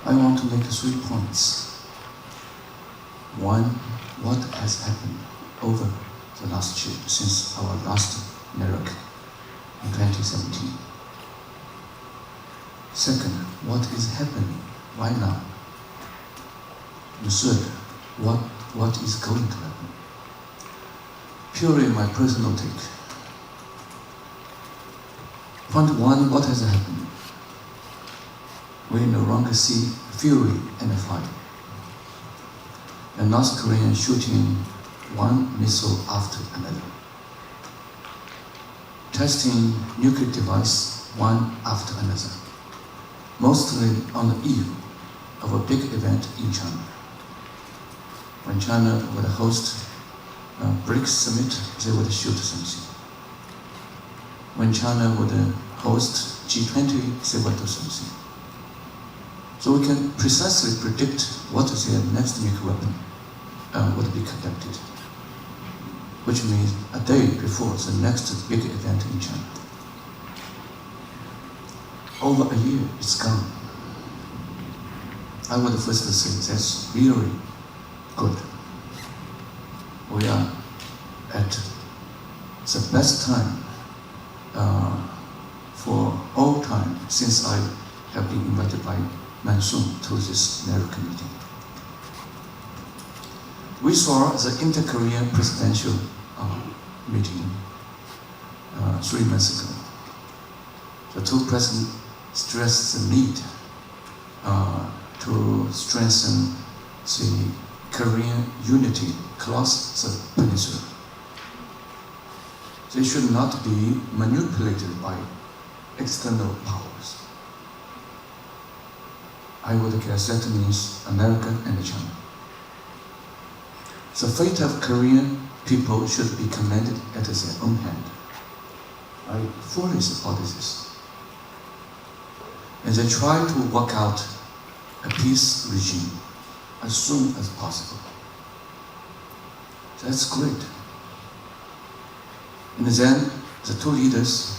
I want to make 3 points. One, what has happened over the last year, since our last NEREC in 2017. Second, what is happening right now? And third, what is going to happen? Purely my personal take. Point 1, what has happened? We no longer see fury and fire. The North Korean shooting one missile after another, testing nuclear device one after another, mostly on the eve of a big event in China. When China would host a BRICS summit, they would shoot something. When China would host G20, they would do something. So we can precisely predict what their next nuclear weapon would be conducted, which means a day before the next big event in China. Over a year, it's gone. I would first say that's really good. We are at the best time for all time since I have been invited by Monsoon to this NEREC meeting. We saw the inter-Korean presidential meeting 3 months ago. The 2 presidents stressed the need to strengthen the Korean unity across the peninsula. They should not be manipulated by external powers. I would guess that means America and China. The fate of Korean people should be commanded at their own hand. I fully support this. And they try to work out a peace regime as soon as possible. That's great. And then the 2 leaders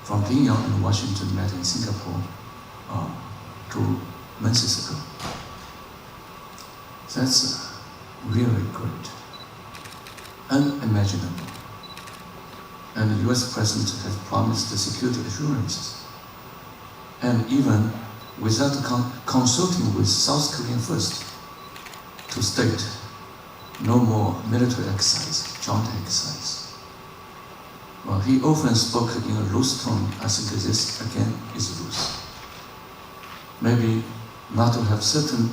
from Yong and Washington met in Singapore 2 months ago. That's really great, unimaginable. And the US President has promised the security assurances. And even without consulting with South Korea first, to state no more military exercise, joint exercise. Well, he often spoke in a loose tone. I think this again is loose. Maybe not to have certain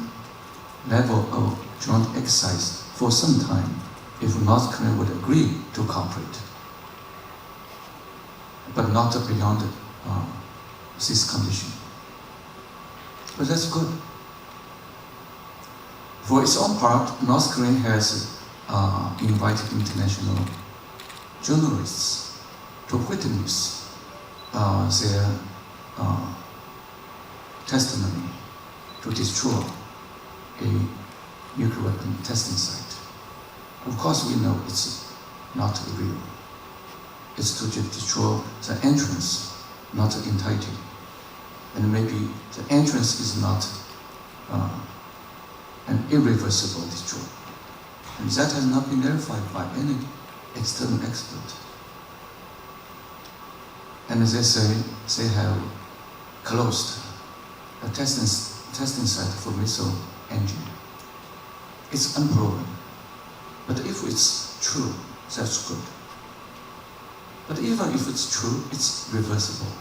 level of joint exercise for some time if North Korea would agree to cooperate, but not beyond this condition. But that's good. For its own part, North Korea has invited international journalists to witness their testimony to destroy a nuclear weapon testing site. Of course, we know it's not real. It's to destroy the entrance, not the entirety. And maybe the entrance is not an irreversible destroy. And that has not been verified by any external expert. And as they say, they have closed a testing site for missile engine. It's unproven. But if it's true, that's good. But even if it's true, it's reversible.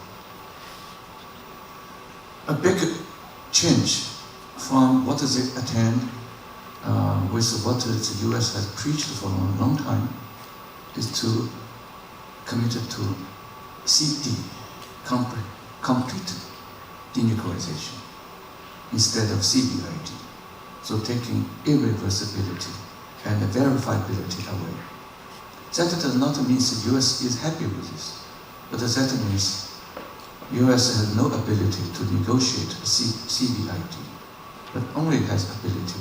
A big change from what they attend with what the US has preached for a long time is to commit to CD, complete denuclearization, instead of CBID. So taking irreversibility and verifiability away. That does not mean the US is happy with this, but that means US has no ability to negotiate CBID, but only has ability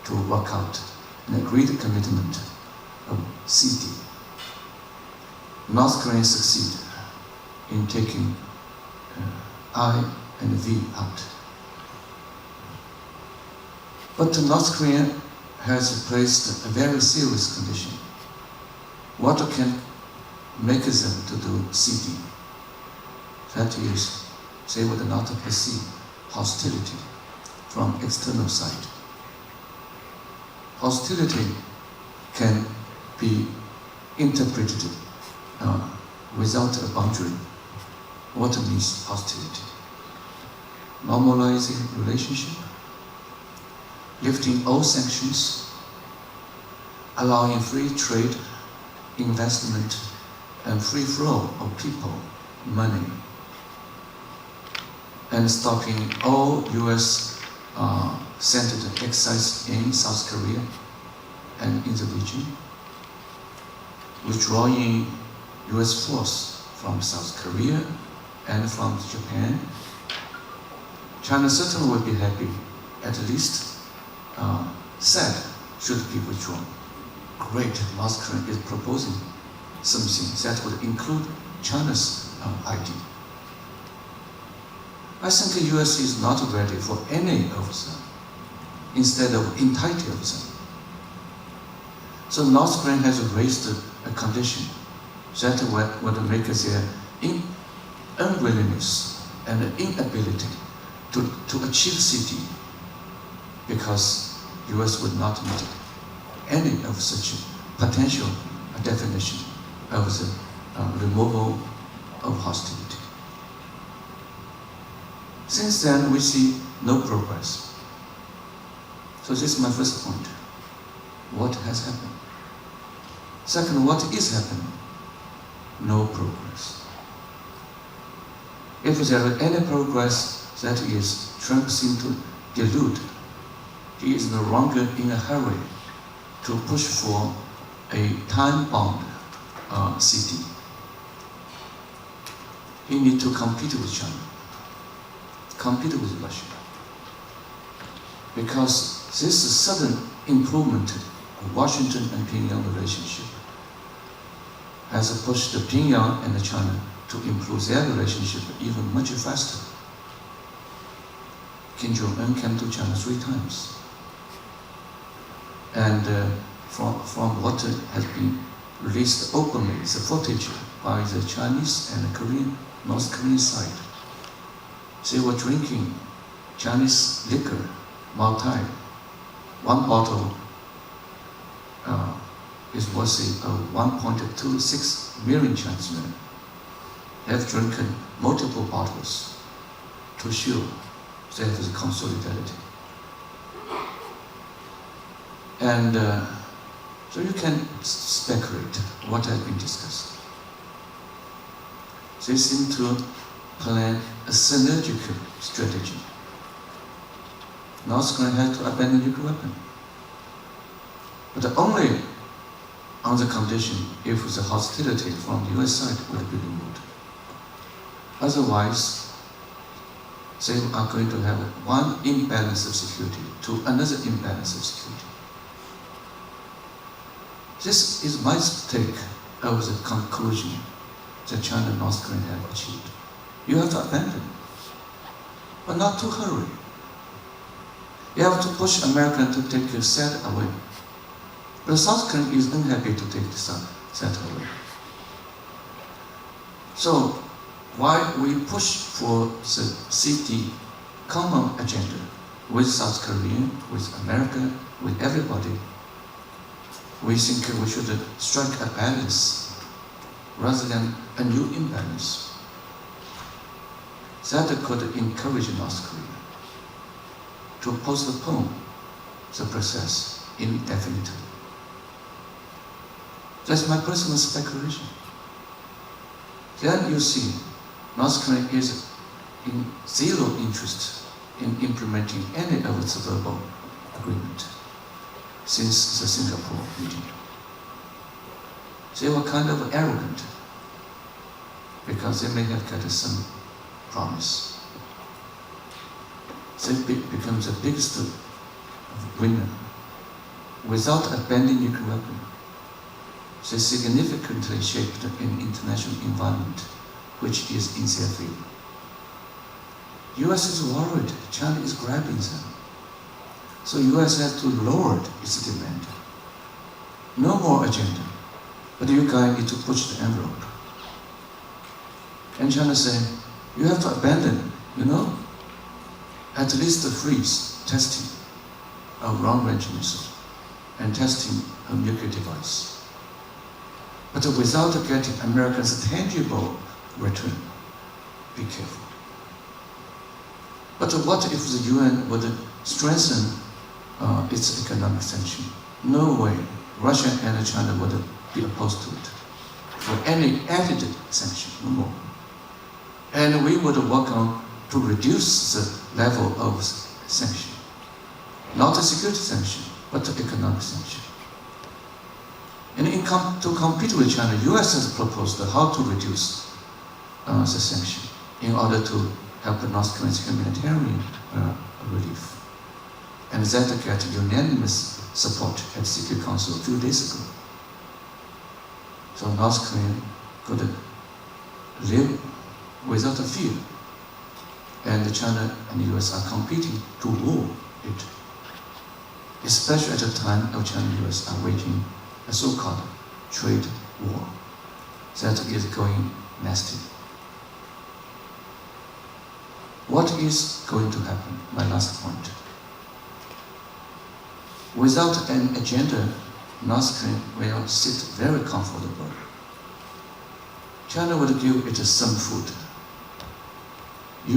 to work out an agreed commitment of CD. North Korea succeeded in taking I and V out. But North Korea has placed a very serious condition. What can make them to do CD? That is, they would not perceive hostility from external side. Hostility can be interpreted without a boundary. What means hostility? Normalizing relationship, lifting all sanctions, allowing free trade, investment, and free flow of people, money, and stopping all US-centered exercise in South Korea and in the region, withdrawing US force from South Korea and from Japan. China certainly will be happy, at least said should be withdrawn. Great, North Korea is proposing something that would include China's idea. I think the US is not ready for any of them, instead of entirety of them. So North Korea has raised a condition that would make their unwillingness and inability to achieve CD, because US would not meet any of such potential definition of the removal of hostility. Since then, we see no progress. So this is my first point. What has happened? Second, what is happening? No progress. If there is any progress, that is, Trump seems to delude. He is no longer in a hurry to push for a time-bound CD. He needs to compete with China, compete with Russia. Because this sudden improvement of Washington and Pyongyang relationship has pushed Pyongyang and China to improve their relationship even much faster. Kim Jong-un came to China 3 times. And from what has been released openly, the footage by the Chinese and Korean, North Korean side, they were drinking Chinese liquor, Maltai. One bottle is worth 1.26 million Chinese men have drinking multiple bottles to show they have the consolidarity. And so you can speculate what has been discussed. They seem to plan a synergical strategy. North Korea has to abandon nuclear weapon, but only on the condition if the hostility from the US side will be removed. Otherwise, they are going to have one imbalance of security to another imbalance of security. This is my take of the conclusion that China and North Korea have achieved. You have to abandon, but not to hurry. You have to push America to take your set away. But South Korea is unhappy to take the set away. So, while we push for the CD common agenda with South Korea, with America, with everybody, we think we should strike a balance rather than a new imbalance. That could encourage North Korea to postpone the process indefinitely. That's my personal speculation. Then you see, North Korea is in zero interest in implementing any of its verbal agreement since the Singapore meeting. They were kind of arrogant because they may have got some promise. They become the biggest winner without abandoning nuclear weapon. They significantly shaped an international environment which is in their favor. US is worried China is grabbing them. So US has to lower its demand. No more agenda, but you guys need to push the envelope. And China say, you have to abandon, at least freeze testing of long-range missile and testing of nuclear device. But without getting Americans tangible return, be careful. But what if the UN would strengthen its economic sanction? No way Russia and China would be opposed to it for any added sanction, no more. And we would work on to reduce the level of sanction. Not a security sanction, but an economic sanction. And to compete with China, US has proposed how to reduce the sanction in order to help North Korea's humanitarian relief. And that got unanimous support at Security Council a few days ago. So North Korea could live without a fear. And China and the US are competing to war it. Especially at the time of China and the US are waging a so-called trade war that is going nasty. What is going to happen? My last point. Without an agenda, North Korea will sit very comfortable. China would give it some food.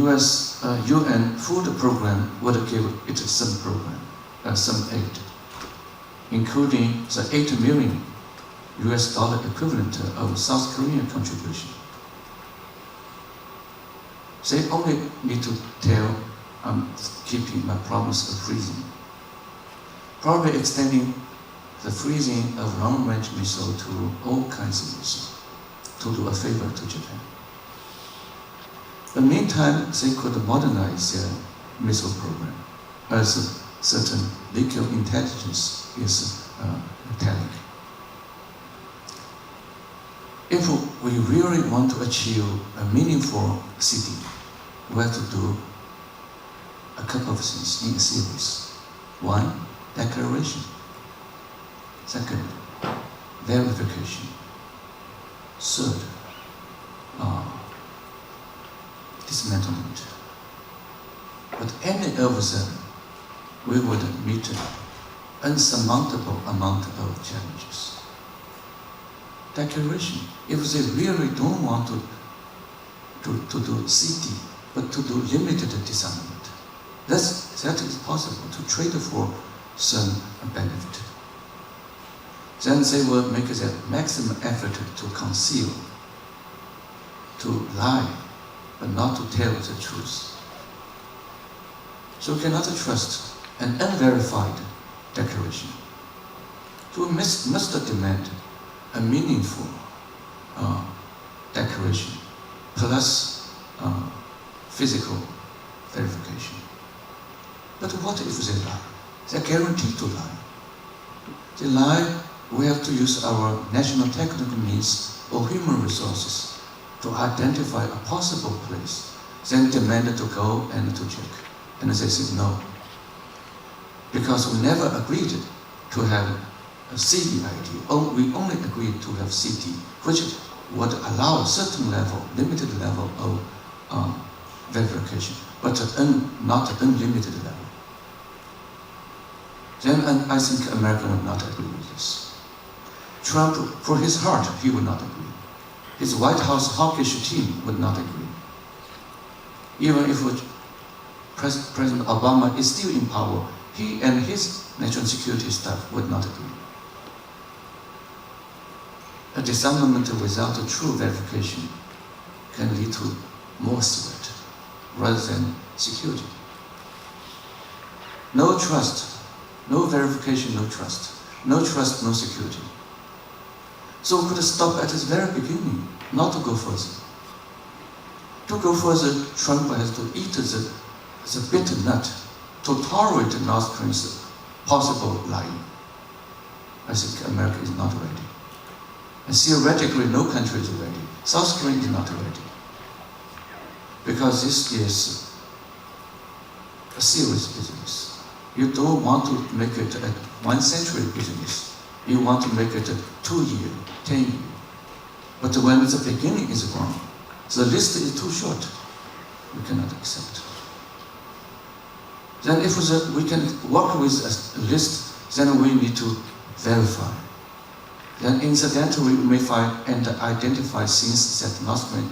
US UN food program would give it some aid, including the $8 million US dollar equivalent of South Korean contribution. They only need to tell I'm keeping my promise of freezing. Probably extending the freezing of long-range missile to all kinds of missiles to do a favor to Japan. In the meantime, they could modernize their missile program, as certain legal intelligence is telling. If we really want to achieve a meaningful city, we have to do a couple of things in a series. One, declaration. Second, verification. Third, dismantlement. But any of them, we would meet an unsurmountable amount of challenges. Declaration. If they really don't want to do CD, but to do limited disarmament, that is possible to trade for some benefit. Then they will make their maximum effort to conceal, to lie, but not to tell the truth. So we cannot trust an unverified declaration. So we must demand a meaningful declaration plus physical verification. But what if they lie? They're guaranteed to lie. They lie, we have to use our national technical means or human resources to identify a possible place, then demand to go and to check. And they said no. Because we never agreed to have a CDID. We only agreed to have CD, which would allow a certain level, limited level of verification, but not an unlimited level. Then I think America would not agree with this. Trump, for his heart, he would not agree. His White House hawkish team would not agree. Even if President Obama is still in power, he and his national security staff would not agree. A disarmament without a true verification can lead to more threat rather than security. No trust, no verification, no trust. No trust, no security. So we could stop at the very beginning, not to go further. To go further, Trump has to eat the bitter nut to tolerate North Korea's possible lying. I think America is not ready. And theoretically, no country is ready. South Korea is not ready. Because this is a serious business. You don't want to make it a 1 century business. You want to make it a 2 year, 10 year. But when the beginning is wrong, the list is too short, we cannot accept. Then if we can work with a list, then we need to verify. Then incidentally we may find and identify things that North Korea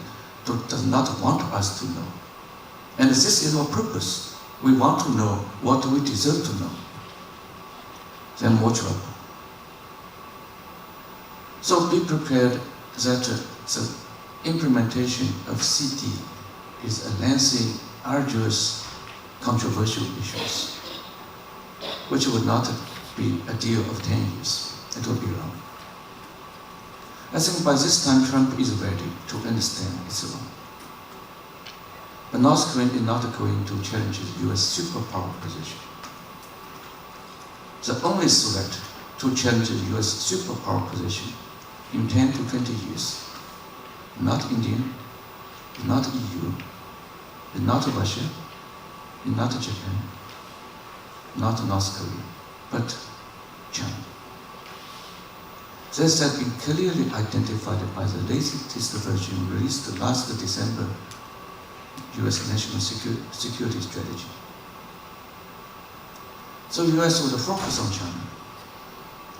does not want us to know. And this is our purpose. We want to know what we deserve to know. Then more trouble. So be prepared that the implementation of CD is a lengthy, arduous, controversial issue, which would not be a deal of 10 years. It would be wrong. I think by this time Trump is ready to understand it's wrong. But North Korea is not going to challenge the US superpower position. The only threat to challenge the US superpower position in 10 to 20 years, not India, not EU, not Russia, not Japan, not North Korea, but China. This has been clearly identified by the latest version released last December US National Security Strategy. So US would focus on China,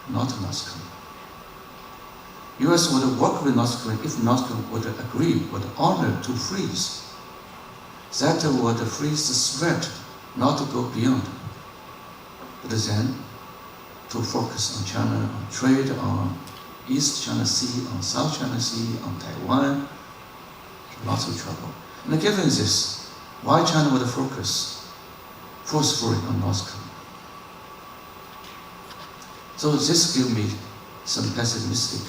not North Korea. US would work with North Korea if North Korea would agree, would honor to freeze. That would freeze the threat, not to go beyond. But then, to focus on China, on trade, on East China Sea, on South China Sea, on Taiwan, lots of trouble. And given this, why China would focus forcefully on North Korea? So this gives me some pessimistic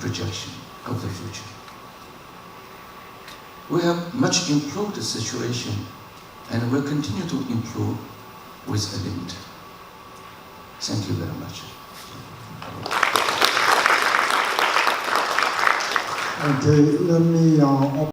projection of the future. We have much improved the situation and will continue to improve with a limit. Thank you very much. Okay, let me